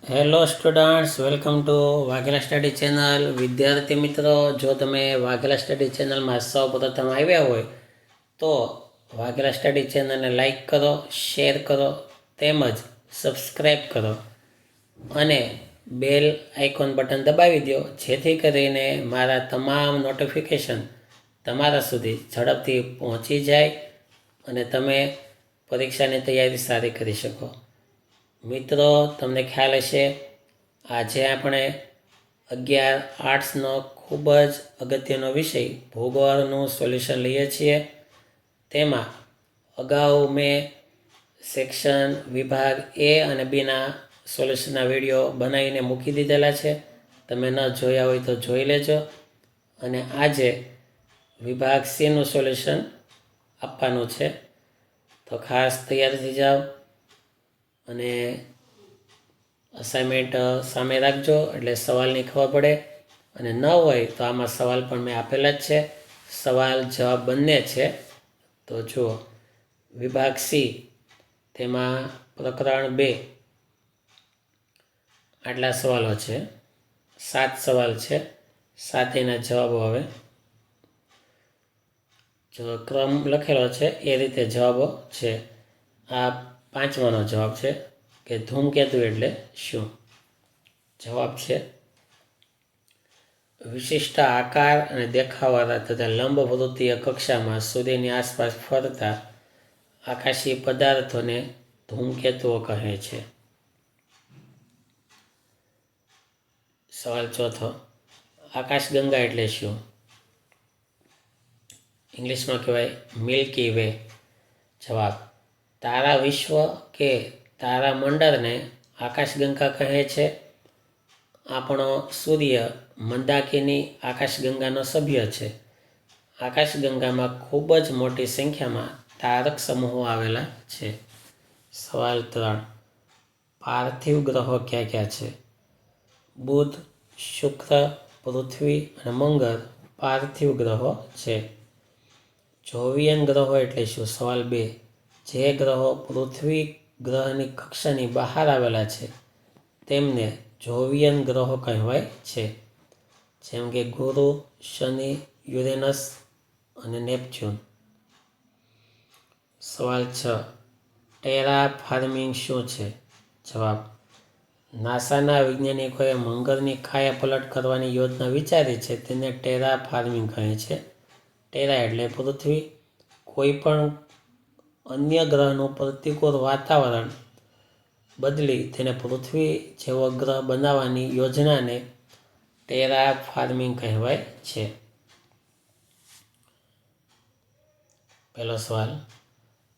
Hello students, welcome to Vaghela study channel. વિદ્યાર્થી મિત્રો, જો તમે વાઘેલા સ્ટડી ચેનલમાં સૌ પ્રથમ આવ્યા હોય તો વાઘેલા સ્ટડી ચેનલને લાઈક કરો, શેર કરો તેમજ સબસ્ક્રાઈબ કરો અને બેલ આઇકોન બટન દબાવી દો, જેથી કરીને મારા તમામ નોટિફિકેશન તમારા સુધી ઝડપથી પહોંચી જાય અને તમે પરીક્ષાની તૈયારી સારી કરી શકો. મિત્રો, તમને ખ્યાલ હશે આજે આપણે 11 આર્ટ્સનો ખૂબ જ અગત્યનો વિષય ભૂગોળનું સોલ્યુશન લઈએ છીએ. તેમાં અગાઉ મેં સેક્શન વિભાગ એ અને બીના સોલ્યુશનના વિડીયો બનાવીને મૂકી દીધેલા છે. તમે ન જોયા હોય તો જોઈ લેજો. અને આજે વિભાગ સીનું સોલ્યુશન આપવાનું છે, તો ખાસ તૈયાર થઈ જાઓ અને અસાઇનમેન્ટ સામે રાખજો, એટલે સવાલની ખબર પડે. અને ન હોય તો આમાં સવાલ પણ મેં આપેલા જ છે, સવાલ જવાબ બંને છે. તો જુઓ, વિભાગ સી, તેમાં પ્રકરણ 2 આટલા સવાલો છે. 7 સવાલ છે, 7 એના જવાબો. હવે જો ક્રમ લખેલો છે એ રીતે જવાબો છે. આ 5માનો જવાબ છે કે ધૂમકેતુ એટલે શું. જવાબ છે, વિશિષ્ટ આકાર અને દેખાવવાળા તથા લંબવૃત્તીય કક્ષામાં સૂર્યની આસપાસ ફરતા આકાશી પદાર્થોને ધૂમકેતુઓ કહે છે. સવાલ ચોથો, આકાશગંગા એટલે શું. ઇંગ્લિશમાં કહેવાય મિલ્કી વે. જવાબ, તારા વિશ્વ કે તારામંડળને આકાશગંગા કહે છે. આપણો સૂર્ય મંદાકિની આકાશગંગાનો સભ્ય છે. આકાશગંગામાં ખૂબ જ મોટી સંખ્યામાં તારક સમૂહો આવેલા છે. સવાલ 3, પાર્થિવ ગ્રહો ક્યાં ક્યાં છે. બુધ, શુક્ર, પૃથ્વી અને મંગળ પાર્થિવ ગ્રહો છે. જોવિયન ગ્રહો એટલે શું. સવાલ 2, જે ગ્રહો પૃથ્વી ગ્રહની કક્ષાની બહાર આવેલા છે તેમને જોવિયન ગ્રહો કહેવાય છે, જેમ કે ગુરુ, શનિ, યુરેનસ અને નેપચ્યુન. સવાલ 6, ટેરા ફાર્મિંગ શું છે. જવાબ, નાસાના વૈજ્ઞાનિકોએ મંગળની કાયાપલટ કરવાની યોજના વિચારી છે, તેને ટેરા ફાર્મિંગ કહે છે. ટેરા એટલે પૃથ્વી. કોઈ પણ અન્ય ગ્રહનું પ્રતિકૂળ વાતાવરણ બદલી તેને પૃથ્વી જેવો ગ્રહ બનાવવાની યોજનાને ટેરા ફાર્મિંગ કહેવાય છે. પહેલો સવાલ,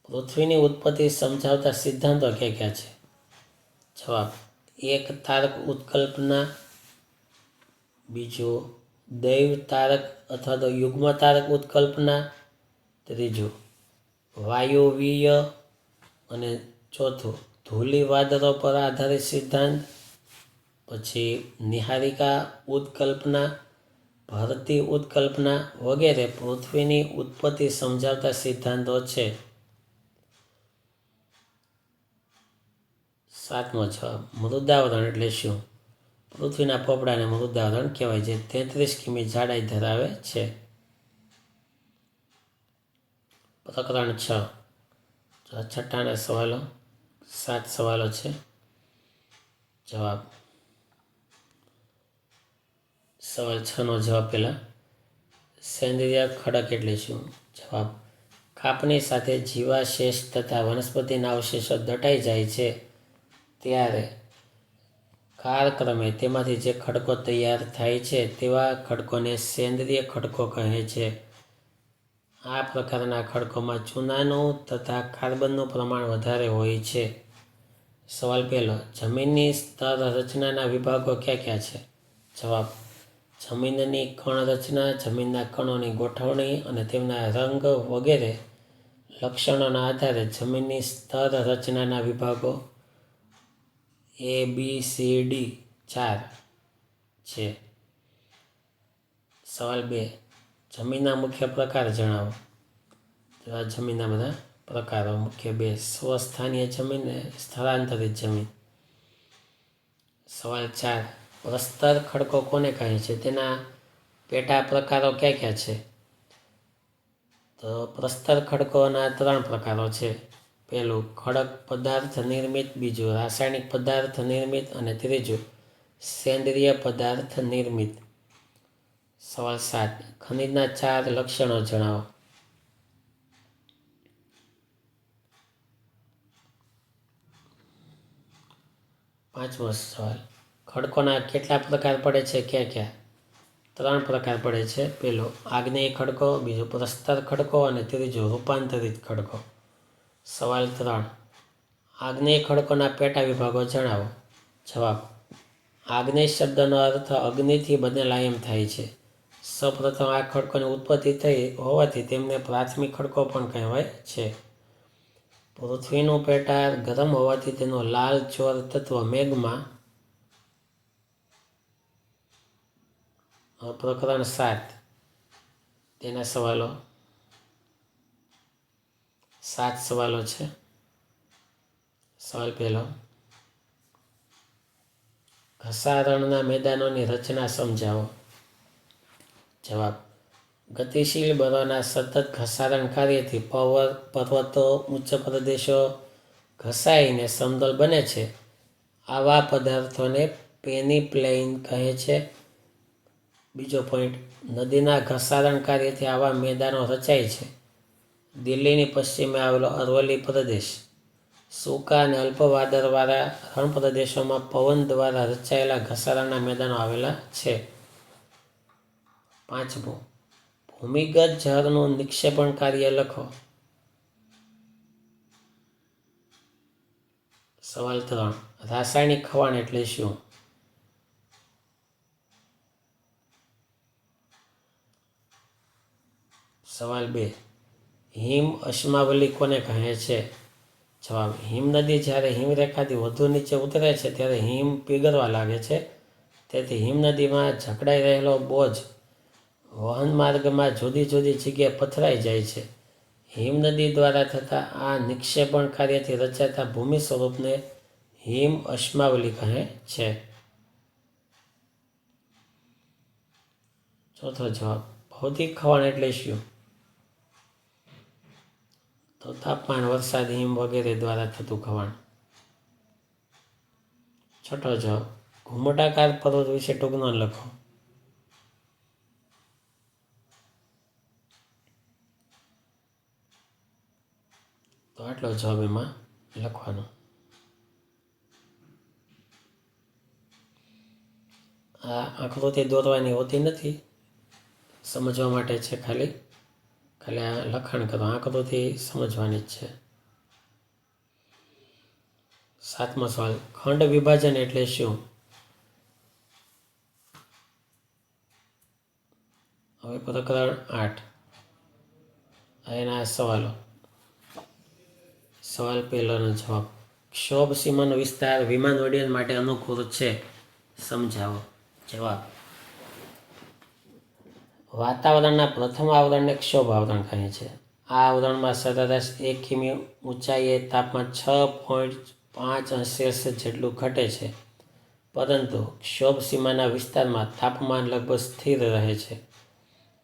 પૃથ્વીની ઉત્પત્તિ સમજાવતા સિદ્ધાંતો ક્યાં ક્યાં છે. જવાબ, એક તારક ઉત્કલ્પના, બીજું દૈવ તારક અથવા તો યુગ્મ તારક ઉત્કલ્પના, ત્રીજું વાયુવીય અને ચોથું ધૂલી વાદળો પર આધારિત સિદ્ધાંત, પછી નિહારિકા ઉત્કલ્પના, ભરતી ઉત્કલ્પના વગેરે પૃથ્વીની ઉત્પત્તિ સમજાવતા સિદ્ધાંતો છે. 7મો જવાબ, મૃદાવરણ એટલે શું. પૃથ્વીના પોપડાને મૃદાવરણ કહેવાય, જે 33 કિમી જાડાઈ ધરાવે છે. પ્રકરણ 6, છઠ્ઠાના સવાલો. 7 સવાલો છે. જવાબ, સવાલ 6નો જવાબ પહેલા, સેન્દ્રિય ખડક એટલે શું. જવાબ, કાપની સાથે જીવાશેષ તથા વનસ્પતિના અવશેષો દટાઈ જાય છે ત્યારે કાળક્રમે તેમાંથી જે ખડકો તૈયાર થાય છે તેવા ખડકોને સેન્દ્રિય ખડકો કહે છે. આ પ્રકારના ખડકોમાં ચૂનાનું તથા કાર્બનનું પ્રમાણ વધારે હોય છે. સવાલ પહેલો, જમીનની સ્તર રચનાના વિભાગો ક્યાં ક્યાં છે. જવાબ, જમીનની કણ રચના, જમીનના કણોની ગોઠવણી અને તેમના રંગ વગેરે લક્ષણોના આધારે જમીનની સ્તર રચનાના વિભાગો ABCD 4 છે. સવાલ 2, જમીનના મુખ્ય પ્રકાર જણાવો. તો આ જમીનના બધા પ્રકારો મુખ્ય 2, સ્વસ્થાનીય જમીન અને સ્થળાંતરિત જમીન. સવાલ 4, પ્રસ્તર ખડકો કોને કહે છે? તેના પેટા પ્રકારો ક્યાં ક્યાં છે? તો પ્રસ્તર ખડકોના 3 પ્રકારો છે. પહેલું ખડક પદાર્થ નિર્મિત, બીજું રાસાયણિક પદાર્થ નિર્મિત અને ત્રીજું સેન્દ્રિય પદાર્થ નિર્મિત. સવાલ 7, ખનિજના 4 લક્ષણો જણાવો. પાંચમો સવાલ, ખડકોના કેટલા પ્રકાર પડે છે? ક્યાં ક્યાં? 3 પ્રકાર પડે છે. પહેલો આગ્નેય ખડકો, બીજો પ્રસ્તર ખડકો અને ત્રીજો રૂપાંતરિત ખડકો. સવાલ 3, આગ્નેય ખડકોના પેટા વિભાગો જણાવો. જવાબ, આગ્નેય શબ્દનો અર્થ અગ્નિથી બનેલા એમ થાય છે. સૌપ્રથમ આ ખડકોની ઉત્પત્તિ થઈ હોવાથી તેમને પ્રાથમિક ખડકો પણ કહેવાય છે. પૃથ્વીનું પેટાળ ગરમ હોવાથી તેનું લાલ ચોર તત્વ મેગ્મા. પ્રકરણ 7, તેના સવાલો 7 સવાલો છે. સવાલ પહેલો, ઘસારણના મેદાનોની રચના સમજાવો. જવાબ, ગતિશીલ બળોના સતત ઘસારણ કાર્યથી પર્વતો, ઉચ્ચ પ્રદેશો ઘસાઈને સમતલ બને છે. આવા પદાર્થોને પેનીપ્લેઇન કહે છે. બીજો પોઈન્ટ, નદીના ઘસારણ કાર્યથી આવા મેદાનો રચાય છે. દિલ્હીની પશ્ચિમે આવેલો અરવલ્લી પ્રદેશ સૂકા અને અલ્પ વાદળવાળા રણ પ્રદેશોમાં પવન દ્વારા રચાયેલા ઘસારણના મેદાનો આવેલા છે. પાંચમું, ભૂમિગત જળનું નિક્ષેપણ કાર્ય લખો. સવાલ 3, રાસાયણિક ખવાણ એટલે શું? સવાલ 2, હિમ અશ્માવલી કોને કહે છે? જવાબ, હિમનદી જ્યારે હિમરેખાથી વધુ નીચે ઉતરે છે ત્યારે હિમ પીગળવા લાગે છે. તેથી હિમનદીમાં જકડાઈ રહેલો બોજ વહન માર્ગમાં જુદી જુદી જગ્યાએ પથરાઈ જાય છે. હિમનદી દ્વારા થતા આ નિક્ષેપણ કાર્યથી રચાતા ભૂમિ સ્વરૂપને હિમ અશ્માવલી કહે છે. ચોથો જવાબ, ભૌતિક ખવાણ એટલે શું? તો તાપમાન, વરસાદ, હિમ વગેરે દ્વારા થતું ખવાણ. છઠ્ઠો જવાબ, ઘુમટાકાર પર્વત વિશે ટૂંકમાં લખો. તો આટલો જવાબ એમાં લખવાનો. આ આકૃતિ દોરવાની હોતી નથી, સમજવા માટે છે. ખાલી આ લખાણ કરો, આકૃતિ સમજવાની જ છે. 7મો સવાલ, ખંડ વિભાજન એટલે શું? હવે પ્રકરણ 8, એના સવાલો. સવાલ પહેલાનો જવાબ, ક્ષોભ સીમાનો વિસ્તાર વિમાન ઉડ્ડયન માટે અનુકૂળ છે, સમજાવો. જવાબ, વાતાવરણના પ્રથમ આવરણને ક્ષોભ આવરણ કહે છે. આ આવરણમાં સરેરાશ 1 કિમી ઊંચાઈએ તાપમાન 6.5 સેલ્સિયસ જેટલું ઘટે છે. પરંતુ ક્ષોભ સીમાના વિસ્તારમાં તાપમાન લગભગ સ્થિર રહે છે.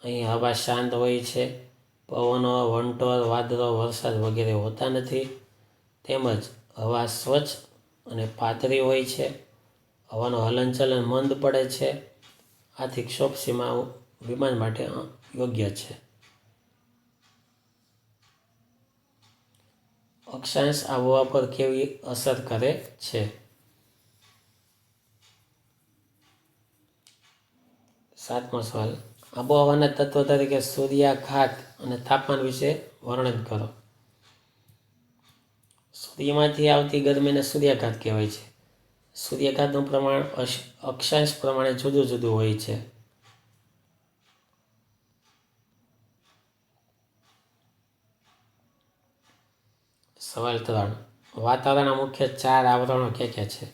અહીં હવા શાંત હોય છે. પવનો, વંટોળ, વાદળો, વરસાદ વગેરે હોતા નથી. તેમજ હવા સ્વચ્છ અને પાતળી હોય છે. હવાનું હલનચલન મંદ પડે છે. આથી ક્ષોભ સીમા વિમાન માટે યોગ્ય છે. અક્ષાંશ આબોહવા પર કેવી અસર કરે છે? સાતમો સવાલ, આબોહવાના તત્વો તરીકે સૂર્યાઘાત અને તાપમાન વિશે વર્ણન કરો. સૂર્યમાંથી આવતી ગરમીને સૂર્યાઘાત કહેવાય છે. સૂર્યાઘાતનું પ્રમાણ અક્ષાંશ પ્રમાણે જુદું જુદું હોય છે. સવાલ 3, વાતાવરણના મુખ્ય 4 આવરણો ક્યાં ક્યાં છે?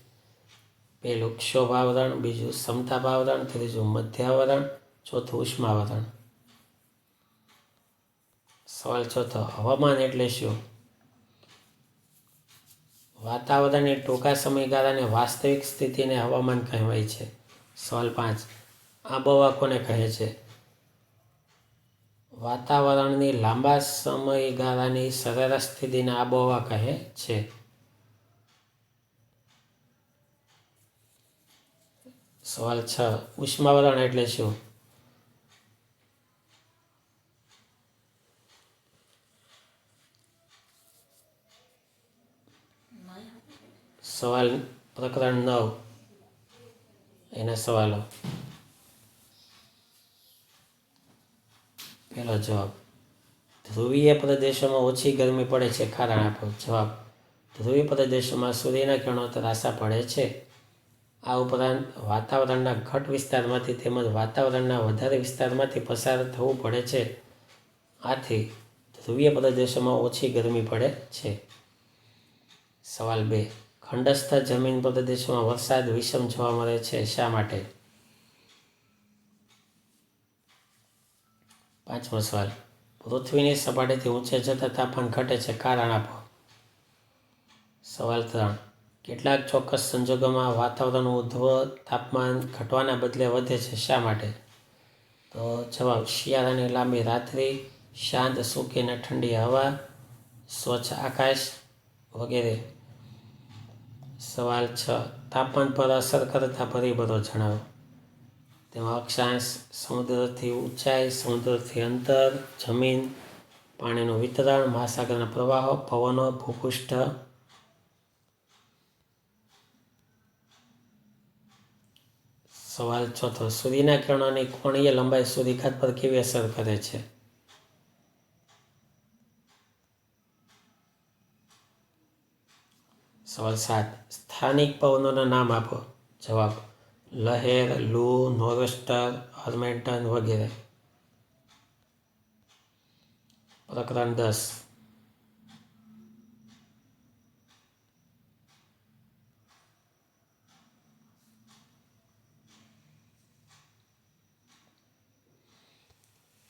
પહેલું ક્ષોભ આવરણ, બીજું સમતાપ આવરણ, ત્રીજું મધ્યાવરણ, ચોથું ઉષ્માવરણ. સવાલ 4, હવામાન એટલે શું? વાતાવરણની ટૂંકા સમયગાળાની વાસ્તવિક સ્થિતિને હવામાન કહેવાય છે. સવાલ 5, આબોહવા કોને કહે છે? વાતાવરણની લાંબા સમયગાળાની સરેરાશ સ્થિતિને આબોહવા કહે છે. સવાલ 6, ઉષ્માવરણ એટલે શું? સવાલ પ્રકરણ 9 એના સવાલો. પહેલો જવાબ, ધ્રુવીય પ્રદેશોમાં ઓછી ગરમી પડે છે, કારણ આપો. જવાબ, ધ્રુવીય પ્રદેશોમાં સૂર્યના કિરણો ત્રાંસા પડે છે. આ ઉપરાંત વાતાવરણના ઘટ વિસ્તારમાંથી તેમજ વાતાવરણના વધારે વિસ્તારમાંથી પસાર થવું પડે છે. આથી ધ્રુવીય પ્રદેશોમાં ઓછી ગરમી પડે છે. સવાલ 2, ખંડસ્થ જમીન પ્રદેશોમાં વરસાદ વિષમ જોવા મળે છે, શા માટે? પાંચમો સવાલ, પૃથ્વીની સપાટીથી ઊંચે જતાં તાપમાન ઘટે છે, કારણ આપો. સવાલ 3, કેટલાક ચોક્કસ સંજોગોમાં વાતાવરણનું ઉદ્ધવ તાપમાન ઘટવાના બદલે વધે છે, શા માટે? તો જવાબ, શિયાળાની લાંબી રાત્રિ, શાંત સૂકી અને ઠંડી હવા, સ્વચ્છ આકાશ વગેરે. સવાલ 6, તાપમાન પર અસર કરતા પરિબળો જણાવો. તેમાં અક્ષાંશ, સમુદ્રથી ઊંચાઈ, સમુદ્રથી અંતર, જમીન, પાણીનું વિતરણ, મહાસાગરના પ્રવાહો, પવનો, ભૂપૃષ્ઠ. સવાલ 4, સૂર્યના કિરણોની કોણીય લંબાઈ સૂર્યઘાત પર કેવી અસર કરે છે? સવાલ 7, સ્થાનિક પવનોના નામ આપો. જવાબ, લહેર, લૂ, નોર્વેસ્ટર, હર્મેન્ટન વગેરે. પ્રકરણ 10.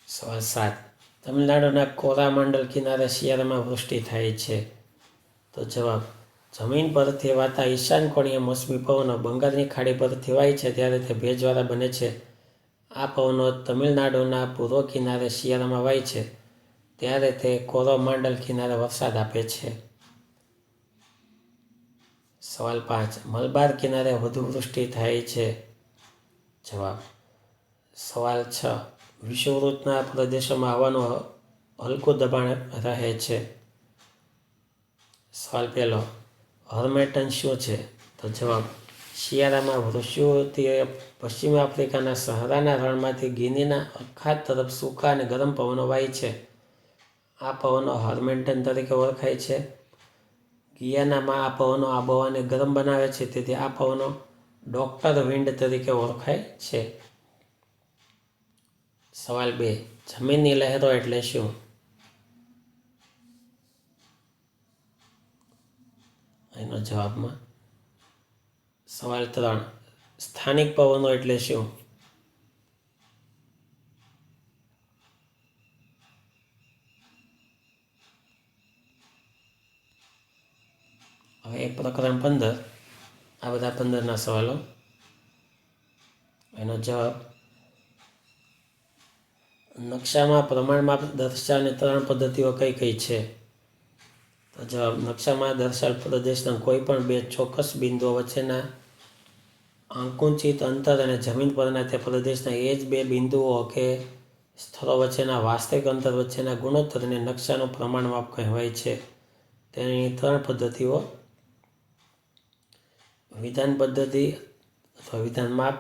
સવાલ 7, તમિલનાડુના કોરામંડલ કિનારે શિયાળામાં વૃષ્ટિ થાય છે. તો જવાબ, જમીન પરથી વાતા ઈશાન કોણીય મોસમી પવનો બંગાળની ખાડી પરથી વાય છે ત્યારે તે ભેજવાળા બને છે. આ પવનો તમિલનાડુના પૂર્વ કિનારે શિયાળામાં વાય છે ત્યારે તે કોરોમાંડલ કિનારે વરસાદ આપે છે. સવાલ 5, મલબાર કિનારે વધુ વૃષ્ટિ થાય છે. જવાબ, સવાલ 6, વિષુવવૃત્તના પ્રદેશોમાં હવાનું હલકું દબાણ રહે છે. સવાલ 1, હર્મેટન શું છે? તો જવાબ, શિયાળામાં વૃષુવૃત્તીય પશ્ચિમ આફ્રિકાના સહારાના રણમાંથી ગિનીના અખાત તરફ સૂકા અને ગરમ પવનો વાય છે. આ પવનો હર્મેટન તરીકે ઓળખાય છે. ગિયાનામાં આ પવનો આબોહવાને ગરમ બનાવે છે, તેથી આ પવનો ડોક્ટર વિન્ડ તરીકે ઓળખાય છે. સવાલ 2, જમીનની લહેરો એટલે શું? એનો જવાબમાં સવાલ 3, સ્થાનિક પવનો એટલે શું? હવે પ્રકરણ 15, આ બધા 15ના સવાલો. એનો જવાબ, નકશામાં પ્રમાણમાં દર્શાવવાની 3 પદ્ધતિઓ કઈ કઈ છે? તો જવાબ, નકશામાં દર્શાવેલ પ્રદેશના કોઈ પણ 2 ચોક્કસ બિંદુઓ વચ્ચેના આંકુચિત અંતર અને જમીન પરના તે પ્રદેશના એ જ 2 બિંદુઓ કે સ્થળો વચ્ચેના વાસ્તવિક અંતર વચ્ચેના ગુણોત્તરને નકશાનું પ્રમાણમાપ કહેવાય છે. તેની 3 પદ્ધતિઓ: વિધાન પદ્ધતિ અથવા વિધાન માપ,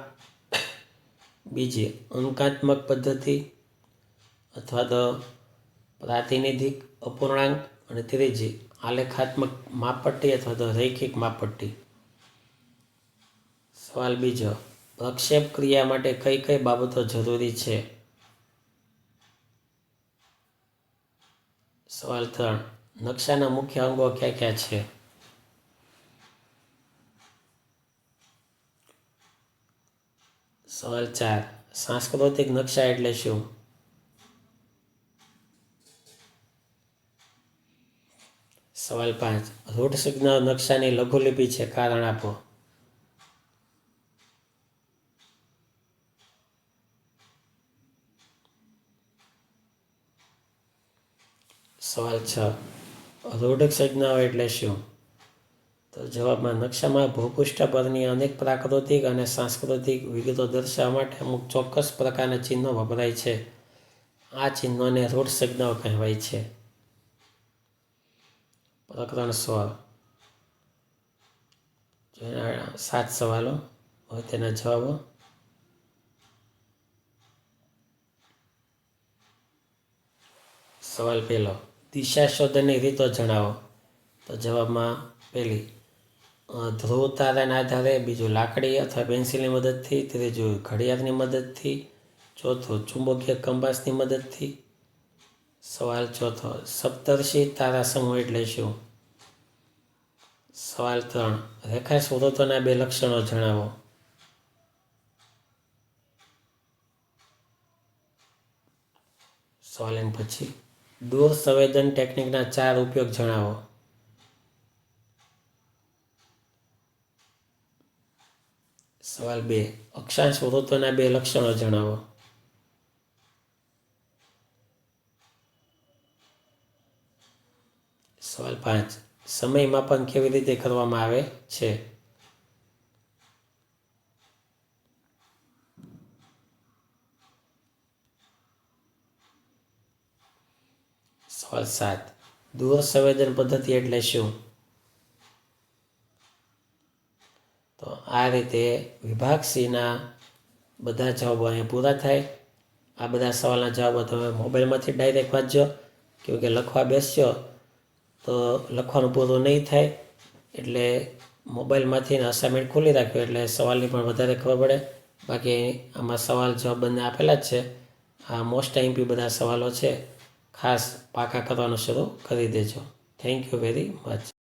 બીજી અંકાત્મક પદ્ધતિ અથવા તો પ્રાતિનિધિક અપૂર્ણાંક, અને ત્રીજી આલેખાત્મક માપપટ્ટી અથવા તો રૈખિક માપપટ્ટી. સવાલ 2, પ્રક્ષેપ ક્રિયા માટે કઈ કઈ બાબતો જરૂરી છે? સવાલ 3, નકશાના મુખ્ય અંગો ક્યાં ક્યાં છે? સવાલ 4, સાંસ્કૃતિક નકશા એટલે શું? સવાલ 5, રૂટ સિગ્નલ નકશાની લઘુલિપિ છે, કારણ આપો. સવાલ 6, રૂઢ સંજ્ઞાઓ એટલે શું? તો જવાબમાં નકશામાં ભૂપૃષ્ઠ પરની અનેક પ્રાકૃતિક અને સાંસ્કૃતિક વિગતો દર્શાવવા માટે અમુક ચોક્કસ પ્રકારના ચિહ્નો વપરાય છે. આ ચિહ્નોને રૂઢ સંજ્ઞાઓ કહેવાય છે. પ્રકરણ 16, જેના 7 સવાલો હોય તેના જવાબો. સવાલ 1, દિશા શોધની રીતો જણાવો. તો જવાબમાં પહેલી, ધ્રુવ તારાના આધારે, બીજું લાકડી અથવા પેન્સિલની મદદથી, ત્રીજું ઘડિયાળની મદદથી, ચોથું ચુંબકીય કંપાસની મદદથી. સવાલ 4, સપ્તર્ષિ તારા સમૂહ એટલે શું? સવાલ 3, રેખા સ્વરૂપોના 2 લક્ષણો જણાવો. સવાલ પછી, દૂર સંવેદન ટેકનિકના 4 ઉપયોગ જણાવો. સવાલ 2, અક્ષાંશ વૃત્તોના 2 લક્ષણો જણાવો. સવાલ 5, સમય માપન કેવી રીતે કરવામાં આવે છે? સવાલ 7, દૂર સંવેદન પદ્ધતિ એટલે શું? તો આ રીતે વિભાગ C-ના બધા જવાબો અહીંયા પૂરા થાય. આ બધા સવાલના જવાબો તમે મોબાઈલમાંથી ડાયરેક્ટ વાંચજો, કેમકે લખવા બેસશો તો લખવાનું પૂરું નહીં થાય. એટલે મોબાઈલમાંથી અસાઇનમેન્ટ ખોલી રાખ્યો એટલે સવાલની પણ વધારે ખબર પડે. બાકી આમાં સવાલ જવાબ બંને આપેલા જ છે. આ મોસ્ટ આઈએમપી બધા સવાલો છે. ખાસ પાકા કરવાનું શરૂ કરી દેજો. Thank you very much.